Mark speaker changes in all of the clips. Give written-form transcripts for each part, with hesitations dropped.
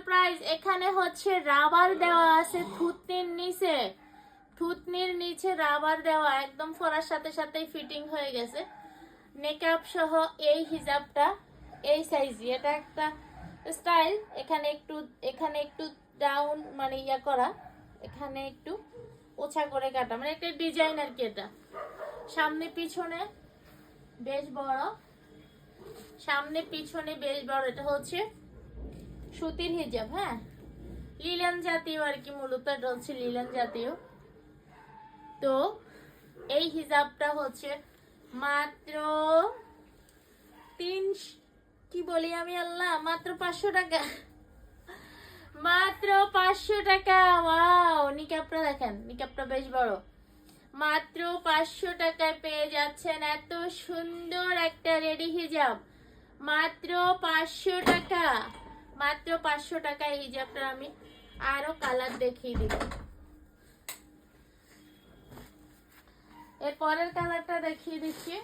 Speaker 1: Price এখানে হচ্ছে rubber দেওয়া আছে থুতনির নিচে রাবার দেওয়া, একদম পরার সাথে সাথেই ফিটিং হয়ে গেছে। নেকআপ সহ এই হিজাবটা এই সাইজই, এটা একটা স্টাইল। এখানে একটু ডাউন মানে ইয়া করা, এখানে একটু ওছা করে কাটা, মানে একটা ডিজাইন আর কি। এটা সামনে পিছনে বেশ বড়, সামনে পিছনে বেশ বড়। এটা হচ্ছে সুতির হিজাব, হ্যাঁ, লিলেন জাতীয় আর কি, মূলত এটা হচ্ছে লিলেন জাতীয়। তো এই হিজাবটা হচ্ছে মাত্র মাত্র 500 টাকা, মাত্র 500 টাকা। ওয়াও, নিকাবটা দেখেন, নিকাবটা বেশ বড়। মাত্র 500 টাকায় পেয়ে যাচ্ছেন এত সুন্দর একটা রেডি হিজাব, মাত্র 500 টাকা। মাত্র 500 টাকা এই হিজাবটা। আমি আরো কালার দেখিয়ে দিব, এর পরের কালারটা দেখিয়ে দিচ্ছি।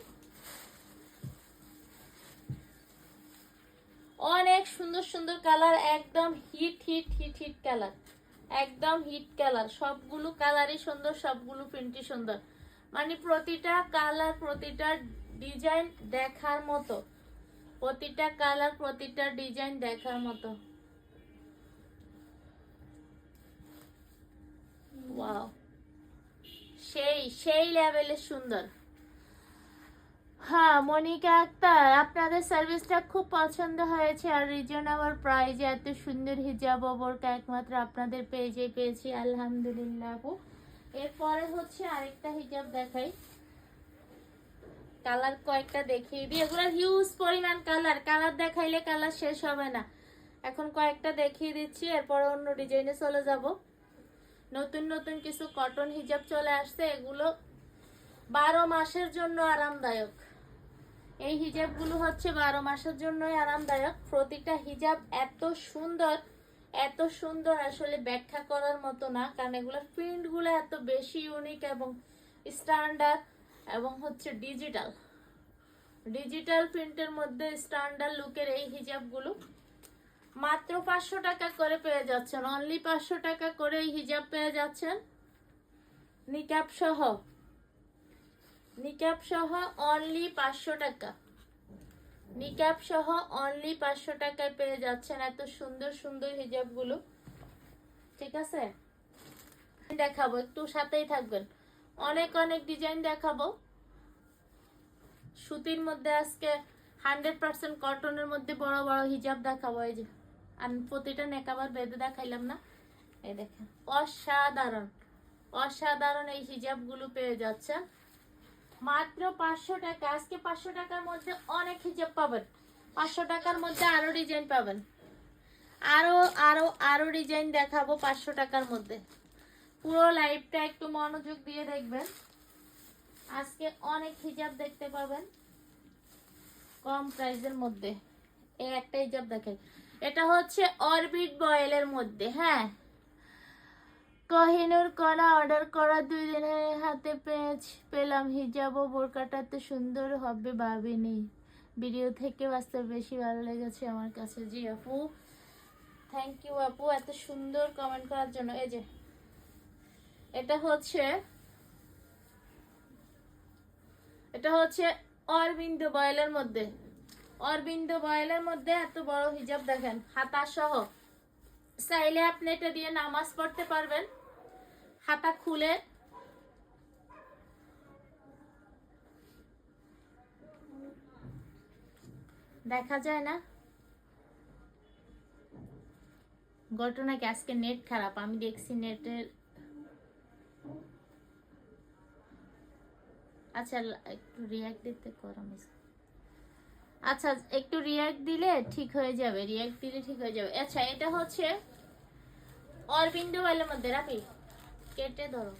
Speaker 1: অনেক সুন্দর সুন্দর কালার, একদম hit hit hit hit colour, একদম হিট কালার। সবগুলো কালারই সুন্দর, সবগুলো প্রিন্টই সুন্দর, মানে প্রতিটা কালার প্রতিটা ডিজাইন দেখার মতো, প্রতিটা কালার প্রতিটা ডিজাইন দেখার মতো। ওয়াও, সেই লেভেলের সুন্দর। হ্যাঁ মনিকা আক্তার, আপনাদের সার্ভিসটা খুব পছন্দ হয়েছে, আর রিজনেবল প্রাইসে এত সুন্দর হিজাব ও বোরকা একমাত্র আপনাদের পেজে পেয়েছি, আলহামদুলিল্লাহ আপু। এরপরে হচ্ছে আরেকটা হিজাব দেখাই, কালার কয়েকটা দেখিয়ে দিই। এগুলোর হিউজ পরিমাণ কালার, কালার দেখাইলে কালার শেষ হবে না। এখন কয়েকটা দেখিয়ে দিচ্ছি, এরপরে অন্য ডিজাইনে চলে যাব। নতুন নতুন কিছু কটন হিজাব চলে আসছে, এগুলো 12 মাসের জন্য আরামদায়ক। এই হিজাবগুলো হচ্ছে 12 মাসের জন্যই আরামদায়ক। প্রতিটা হিজাব এত সুন্দর, এত সুন্দর, আসলে ব্যাখ্যা করার মতো না, কারণ এগুলোর প্রিন্টগুলো এত বেশি ইউনিক এবং স্ট্যান্ডার্ড, এবং হচ্ছে ডিজিটাল প্রিন্টের মধ্যে স্ট্যান্ডার্ড লুকের এই হিজাবগুলো মাত্র 500 টাকা করে পেয়ে যাচ্ছেন। অনলি 500 টাকা করে এই হিজাব পেয়ে যাচ্ছেন, নিকাব সহ। নিকাব সহ অনলি 500 টাকা, নিকাব সহ অনলি 500 টাকায় পেয়ে যাচ্ছেন এত সুন্দর সুন্দর হিজাবগুলো। ঠিক আছে, দেখাবো, একটু সাথেই থাকবেন। অনেক অনেক ডিজাইন দেখাবো। সুতির মধ্যে আজকে 100% কটনের মধ্যে বড় বড় হিজাব দেখাবো। এই যে, আর প্রতিটা নেকাবার বেঁধে দেখাইলাম না, এই দেখেন, অসাধারণ অসাধারণ এই হিজাবগুলো পেয়ে যাচ্ছেন মাত্র 500 টাকা। আজকে 500 টাকার মধ্যে অনেক হিজাব পাবেন, 500 টাকার মধ্যে আরো ডিজাইন পাবেন, আরো আরো আরো ডিজাইন দেখাবো 500 টাকার মধ্যে। পুরো লাইভটা একটু মনোযোগ দিয়ে দেখবেন, আজকে অনেক হিজাব দেখতে পাবেন কম প্রাইসের মধ্যে। এই একটা হিজাব দেখেন, এটা হচ্ছে অরবিট বয়েলের মধ্যে, হ্যাঁ। কোহিনুর কণা অর্ডার করা 2 দিনের হাতে পেলাম হিজাব ও বোরকাটা এত সুন্দর হবে ভাবিনি, ভিডিও থেকে বাস্তব বেশি ভালো লেগেছে আমার কাছে। জি আপু, থ্যাংক ইউ আপু এত সুন্দর কমেন্ট করার জন্য। এই যে, এটা হচ্ছে অরবিন্দ বয়েলের মধ্যে, অরবিন্দ বয়েলের মধ্যে এত বড় হিজাব দেখেন, হাতা সহ। চাইলে আপনি এটা দিয়ে নামাজ পড়তে পারবেন, হাতা খুলে। দেখা যায় না, ঘটনা কি আজকে নেট খারাপ, আমি দেখছি নেটের। আচ্ছা একটু রিয়াক্ট দিতে করো, আচ্ছা একটু রিয়াক্ট দিলে ঠিক হয়ে যাবে, রিয়াক্ট দিলে ঠিক হয়ে যাবে। আচ্ছা, এটা হচ্ছে অরবিন্দ বয়েলের মধ্যে, রাখি কেটে ধরো।